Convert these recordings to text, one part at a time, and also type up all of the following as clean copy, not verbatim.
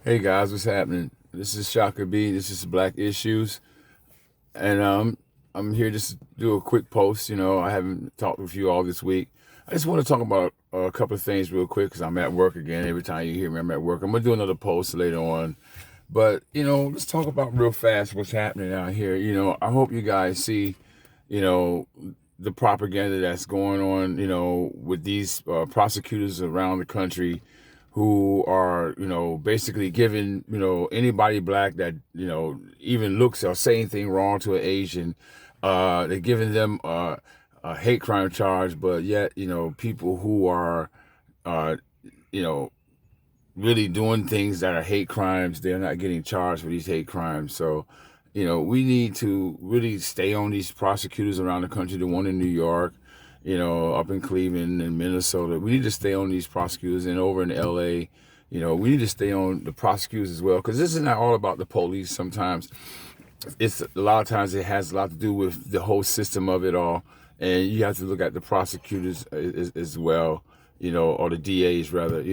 Hey guys, what's happening? This is Shaka B. This is Black Issues, and I'm here just to do a quick post. I haven't talked with you all this week. I just want to talk about a couple of things real quick because I'm at work again. Every time you hear me, I'm at work. I'm gonna do another post later on, but let's talk about real fast what's happening out here. I hope you guys see, you know, the propaganda that's going on. With these prosecutors around the country who are basically giving anybody black that even looks or say anything wrong to an Asian, they're giving them a hate crime charge, but yet people who are uh you know really doing things that are hate crimes, they're not getting charged for these hate crimes. So we need to really stay on these prosecutors around the country, the one in New York, up in Cleveland and Minnesota. We need to stay on these prosecutors, and over in LA, we need to stay on the prosecutors as well, because this is not all about the police. Sometimes it's a lot of times it has a lot to do with the whole system of it all, and you have to look at the prosecutors as well, or the DAs rather,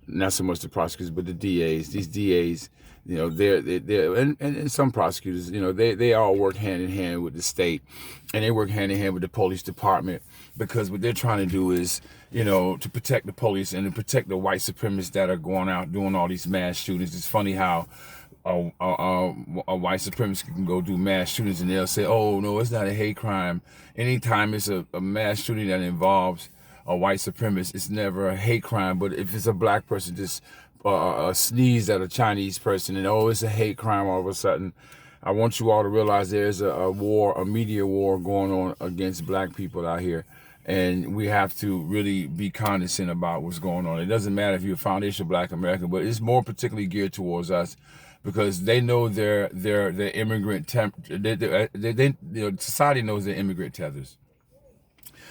not so much the prosecutors, but the DAs. These DAs, they're and some prosecutors, they all work hand in hand with the state, and they work hand in hand with the police department, because what they're trying to do is, to protect the police and to protect the white supremacists that are going out doing all these mass shootings. It's funny how a white supremacist can go do mass shootings and they'll say, oh no, it's not a hate crime. Anytime it's a mass shooting that involves a white supremacist, it's never a hate crime. But if it's a black person just sneeze at a Chinese person, and oh, it's a hate crime all of a sudden. I want you all to realize there's a war, a media war going on against black people out here. And we have to really be cognizant about what's going on. It doesn't matter if you're a foundational black American, but it's more particularly geared towards us, because they know their immigrant society knows their immigrant tethers.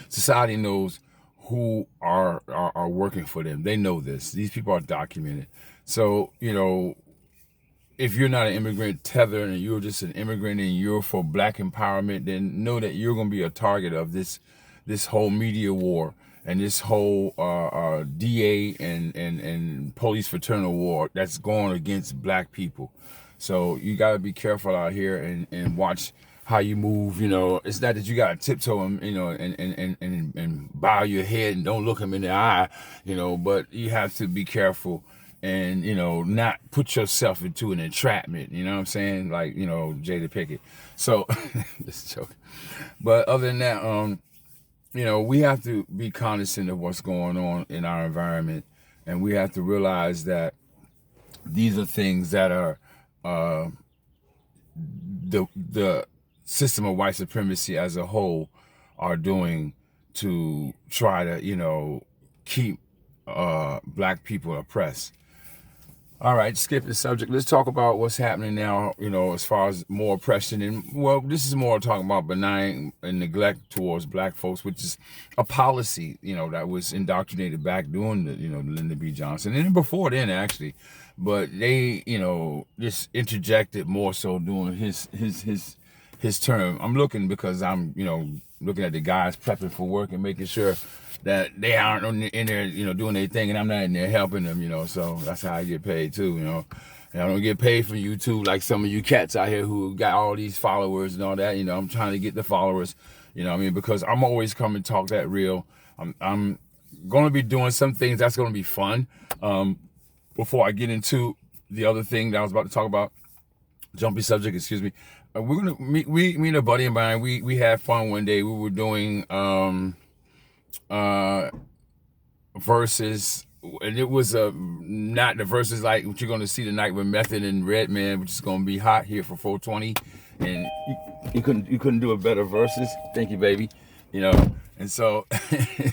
Society knows who are working for them. They know this. These people are documented. So if you're not an immigrant tether and you're just an immigrant and you're for black empowerment, then know that you're going to be a target of this whole media war and this whole DA and police fraternal war that's going against black people. So you got to be careful out here and watch how you move. It's not that you got to tiptoe them, and bow your head and don't look them in the eye, but you have to be careful and not put yourself into an entrapment. You know what I'm saying? Like Jada Pickett. So just joking. But other than that, we have to be cognizant of what's going on in our environment, and we have to realize that these are things that are the system of white supremacy as a whole are doing to try to keep black people oppressed. All right, skip the subject. Let's talk about what's happening now, as far as more oppression. And, well, this is more talking about benign and neglect towards black folks, which is a policy, that was indoctrinated back during the, Lyndon B. Johnson. And before then, actually. But they, just interjected more so during his term. I'm looking because I'm, looking at the guys prepping for work and making sure that they aren't in there, doing their thing, and I'm not in there helping them, so that's how I get paid too, And I don't get paid from YouTube like some of you cats out here who got all these followers and all that, I'm trying to get the followers, because I'm always coming to talk that real. I'm going to be doing some things that's going to be fun. Before I get into the other thing that I was about to talk about, jumpy subject, excuse me. We're gonna meet me and a buddy of mine. We had fun one day. We were doing verses, and it was not the verses like what you're gonna see tonight with Method and Redman, which is gonna be hot here for 420. And you couldn't do a better verses. Thank you, baby. And so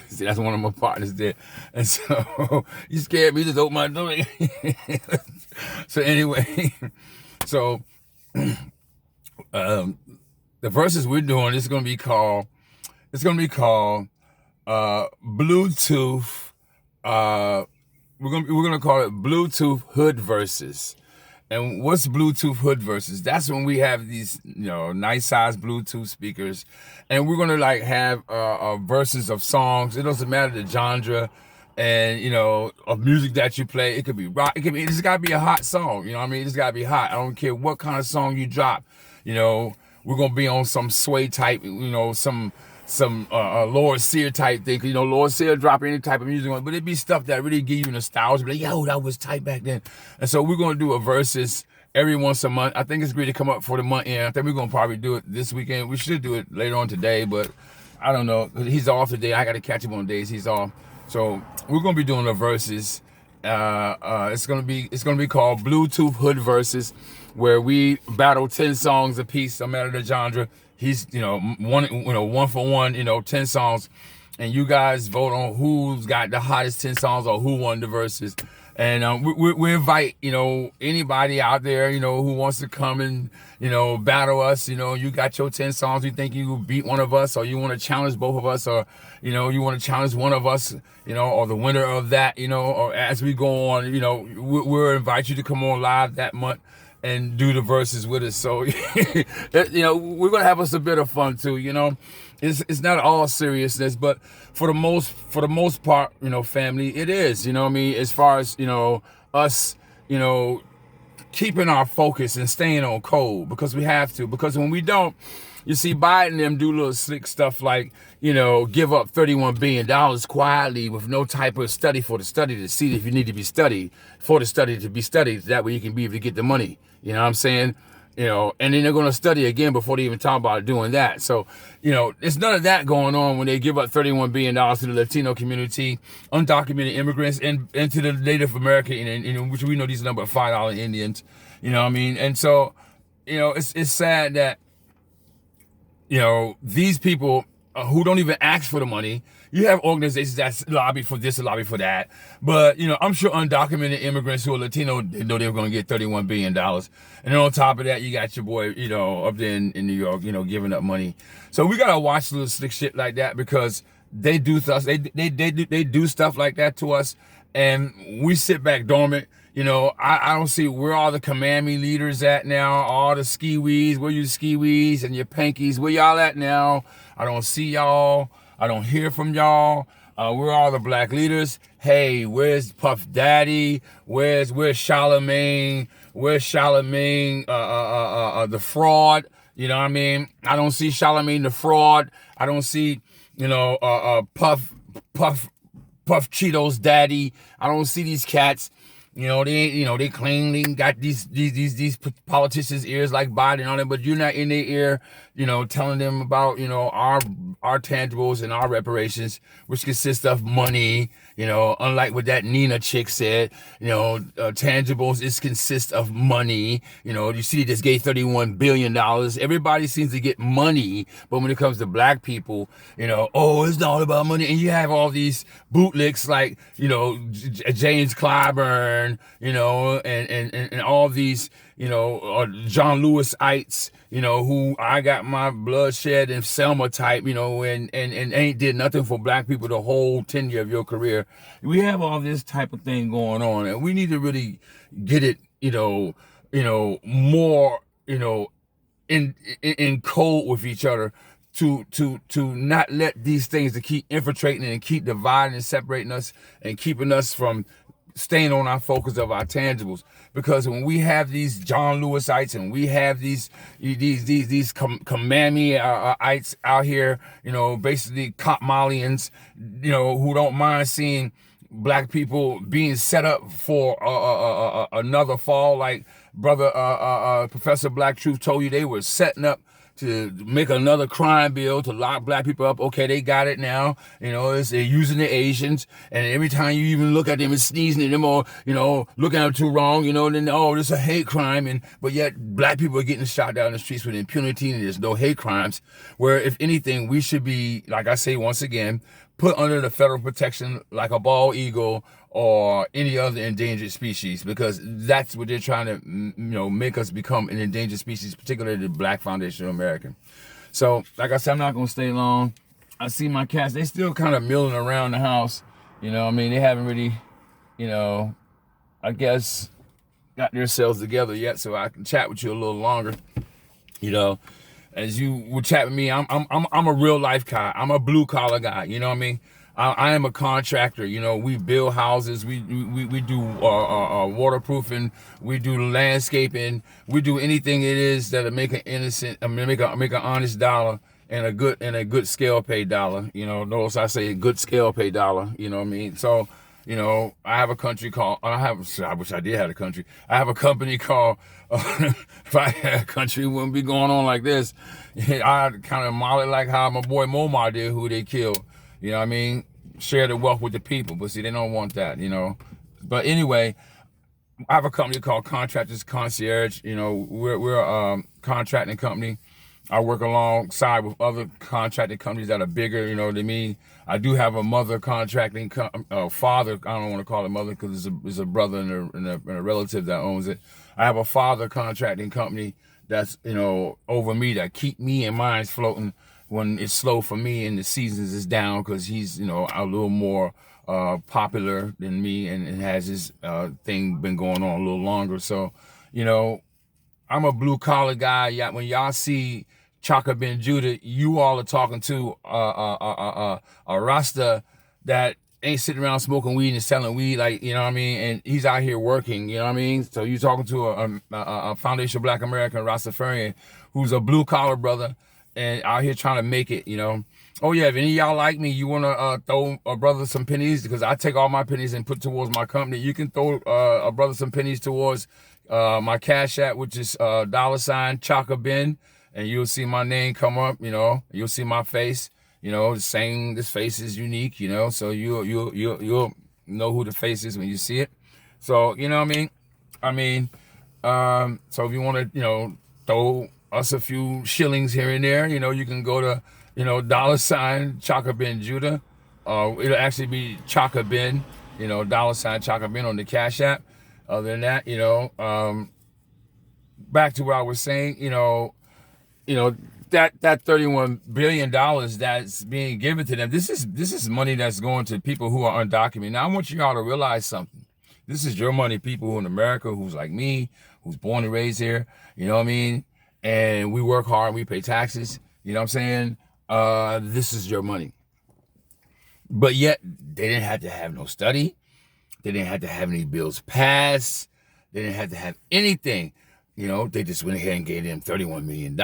see, that's one of my partners there. And so you scared me, just open my door. So anyway, so the verses we're doing is gonna be called Bluetooth. We're gonna call it Bluetooth Hood Verses. And what's Bluetooth Hood Verses? That's when we have these, nice size Bluetooth speakers, and we're gonna like have verses of songs. It doesn't matter the genre. and of music that you play. It could be rock. It just gotta be a hot song. You know what I mean? It just gotta be hot. I don't care what kind of song you drop. We're gonna be on some sway type. Some Lord Sear type thing. Lord Sear drop any type of music on, but it'd be stuff that really give you nostalgia. Like, yo, that was tight back then. And so we're gonna do a versus every once a month. I think it's great to come up for the month end. I think we're gonna probably do it this weekend. We should do it later on today, but I don't know. He's off today. I got to catch him on days he's off. So we're gonna be doing a versus. It's gonna be called Bluetooth Hood Versus, where we battle 10 songs a piece, no matter the genre. He's one for one, 10 songs, and you guys vote on who's got the hottest 10 songs or who won the verses. And we invite anybody out there who wants to come and battle us. You got your 10 songs. You think you beat one of us, or you want to challenge both of us, or you want to challenge one of us, or the winner of that, or as we go on, we'll invite you to come on live that month and do the verses with us. So we're gonna have us a bit of fun too. It's not all seriousness, but for the most part, family, it is. As far as us, keeping our focus and staying on code, because we have to. Because when we don't, you see Biden and them do little slick stuff like, give up $31 billion quietly with no type of study for the study to see if you need to be studied, for the study to be studied. That way you can be able to get the money. You know what I'm saying? And then they're going to study again before they even talk about doing that. So, there's none of that going on when they give up $31 billion to the Latino community, undocumented immigrants, and to the Native American, and which we know these are number $5 Indians. You know what I mean? And so, it's sad that, these people who don't even ask for the money. You have organizations that lobby for this and lobby for that. But, I'm sure undocumented immigrants who are Latino, they know they were going to get $31 billion. And then on top of that, you got your boy, up there in New York, giving up money. So we got to watch little slick shit like that, because they do stuff. They do stuff like that to us. And we sit back dormant. I don't see where all the command me leaders at now, all the skiwees, where you skiwees and your pankies, where y'all at now? I don't see y'all. I don't hear from y'all. Where are all the black leaders? Hey, where's Puff Daddy? Where's Charlemagne? Where's Charlemagne, the fraud? You know what I mean? I don't see Charlemagne the fraud. I don't see, Puff Cheetos Daddy. I don't see these cats. They claim they got these politicians' ears like Biden and all that, but you're not in their ear, telling them about, our tangibles and our reparations, which consist of money, unlike what that Nina chick said, tangibles consist of money. You see, they just gave $31 billion. Everybody seems to get money, but when it comes to black people, it's not all about money. And you have all these bootlicks like, James Clyburn, and all these, John Lewis-ites, who I got my bloodshed and Selma type, and ain't did nothing for black people the whole tenure of your career. We have all this type of thing going on, and we need to really get it, more, in code with each other, to not let these things to keep infiltrating and keep dividing and separating us and keeping us from staying on our focus of our tangibles. Because when we have these John Lewisites and we have these Kamami-ites out here, basically Cop-Malians, who don't mind seeing black people being set up for another fall, like brother Professor Black Truth told you, they were setting up to make another crime bill to lock black people up. Okay, they got it now. They're using the Asians, and every time you even look at them and sneezing at them, or looking at them too wrong, then this is a hate crime, but yet black people are getting shot down the streets with impunity, and there's no hate crimes. Where if anything, we should be, like I say once again, put under the federal protection like a bald eagle or any other endangered species, because that's what they're trying to, make us become an endangered species, particularly the Black Foundation of America. So, like I said, I'm not going to stay long. I see my cats, they still kind of milling around the house. They haven't really, I guess, got themselves together yet, so I can chat with you a little longer. As you would chat with me, I'm a real life guy. I'm a blue collar guy. You know what I mean? I am a contractor. You know, we build houses. We do waterproofing. We do landscaping. We do anything it is that'll make an innocent, I mean, make an honest dollar and a good scale pay dollar. You know, notice I say good scale pay dollar. You know what I mean? So, you know, I have a country called, I wish I did have a country. I have a company called, if I had a country, it wouldn't be going on like this. I'd kind of model it like how my boy Momar did, who they killed. You know what I mean? Share the wealth with the people. But see, they don't want that, you know. But anyway, I have a company called Contractors Concierge. You know, we're a contracting company. I work alongside with other contracting companies that are bigger, you know what I mean? I do have a mother contracting father, I don't want to call it mother because it's a brother and a relative that owns it. I have a father contracting company that's, you know, over me, that keep me and mine floating when it's slow for me and the seasons is down, because he's, you know, a little more popular than me and has his thing been going on a little longer. So, you know, I'm a blue collar guy. Yeah, when y'all see Chaka Ben Judah, you all are talking to a Rasta that ain't sitting around smoking weed and selling weed, like, you know what I mean? And he's out here working, you know what I mean? So you talking to a Foundation Black American Rastafarian who's a blue collar brother and out here trying to make it, you know? Oh yeah, if any of y'all like me, you want to throw a brother some pennies, because I take all my pennies and put towards my company. You can throw a brother some pennies towards my Cash App, which is $ Chaka Ben, and you'll see my name come up. You know, you'll see my face. You know, saying this face is unique. You know, so you'll know who the face is when you see it. So you know what I mean. So if you want to, you know, throw us a few shillings here and there, you know, you can go to, you know, $ Chaka Ben Judah. It'll actually be Chaka Ben, you know, $ Chaka Ben on the Cash App. Other than that, you know, back to what I was saying, you know, that $31 billion that's being given to them, this is money that's going to people who are undocumented. Now, I want you all to realize something. This is your money, people who in America, who's like me, who's born and raised here, you know what I mean? And we work hard, we pay taxes, you know what I'm saying? This is your money. But yet, they didn't have to have no study. They didn't have to have any bills passed. They didn't have to have anything. You know, they just went ahead and gave them $31 million,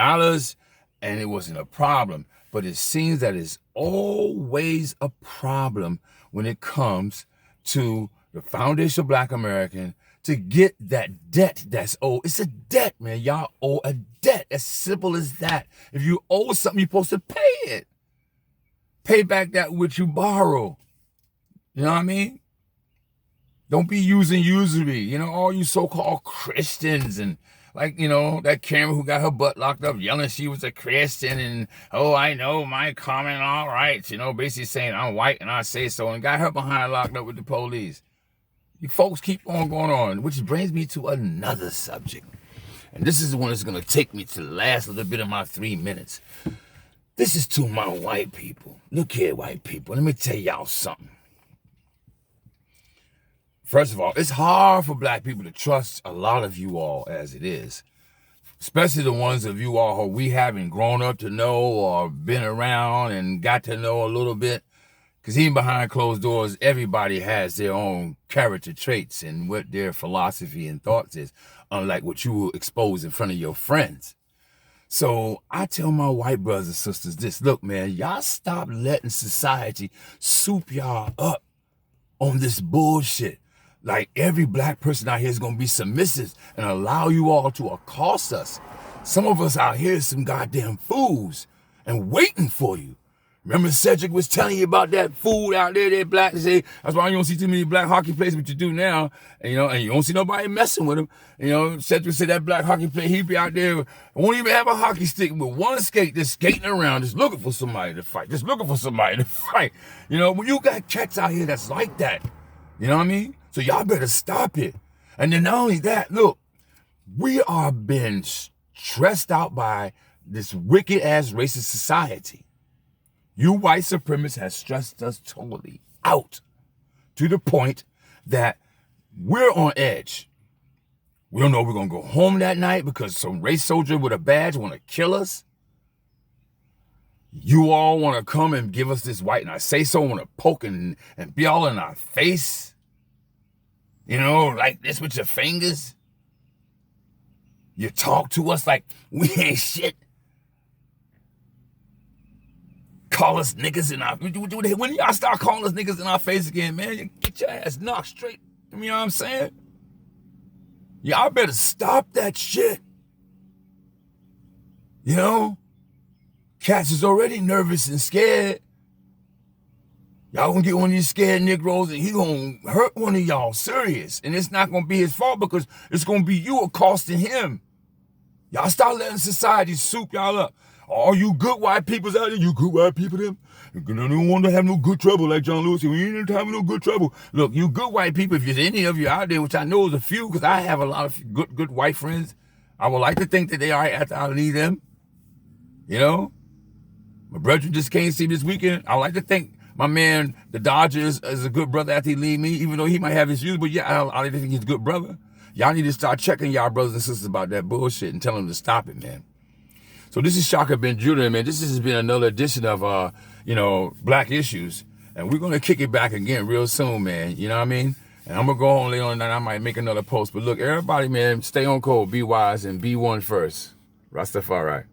and it wasn't a problem. But it seems that it's always a problem when it comes to the Foundation of Black American to get that debt that's owed. It's a debt, man. Y'all owe a debt. As simple as that. If you owe something, you're supposed to pay it. Pay back that which you borrow. You know what I mean? Don't be using usury. You know, all you so-called Christians and, like, you know, that Karen who got her butt locked up yelling she was a Christian and, oh, I know my common all rights, you know, basically saying I'm white and I say so, and got her behind locked up with the police. You folks keep on going on, which brings me to another subject. And this is the one that's going to take me to the last little bit of my 3 minutes. This is to my white people. Look here, white people. Let me tell y'all something. First of all, it's hard for black people to trust a lot of you all as it is. Especially the ones of you all who we haven't grown up to know or been around and got to know a little bit. Because even behind closed doors, everybody has their own character traits and what their philosophy and thoughts is, unlike what you will expose in front of your friends. So I tell my white brothers and sisters this: look, man, y'all stop letting society soup y'all up on this bullshit. Like every black person out here is going to be submissive and allow you all to accost us. Some of us out here is some goddamn fools and waiting for you. Remember Cedric was telling you about that fool out there, that black, say, that's why you don't see too many black hockey players, but you do now. And, you know, and you don't see nobody messing with him. You know, Cedric said that black hockey player, he'd be out there, won't even have a hockey stick with one skate, just skating around, just looking for somebody to fight, You know, when you got cats out here that's like that, you know what I mean? So y'all better stop it. And then not only that, look, we are being stressed out by this wicked ass racist society. You white supremacists have stressed us totally out to the point that we're on edge. We don't know if we're going to go home that night because some race soldier with a badge want to kill us. You all want to come and give us this white, and I say so, want to poke and be all in our face, like this with your fingers. You talk to us like we ain't shit. Call us niggas in our, when y'all start calling us niggas in our face again, man, you get your ass knocked straight. You know what I'm saying? Y'all better stop that shit. Cats is already nervous and scared. Y'all gonna get one of these scared Negroes and he gonna hurt one of y'all serious. And it's not gonna be his fault because it's gonna be you accosting him. Y'all start letting society soup y'all up. All you good white peoples out there, you good white people them. You don't want to have no good trouble like John Lewis. We ain't having no good trouble. Look, you good white people, if there's any of you out there, which I know is a few, because I have a lot of good white friends, I would like to think that they are after I leave them. My brethren just came to see me this weekend. I like to think my man, the Dodgers, is a good brother after he leave me, even though he might have his views, but yeah, I like to think he's a good brother. Y'all need to start checking y'all brothers and sisters about that bullshit and tell them to stop it, man. So this is Shaka Ben Judah, man. This has been another edition of, Black Issues. And we're going to kick it back again real soon, man. You know what I mean? And I'm going to go home later on tonight. I might make another post. But look, everybody, man, stay on code, be wise, and be one first. Rastafari.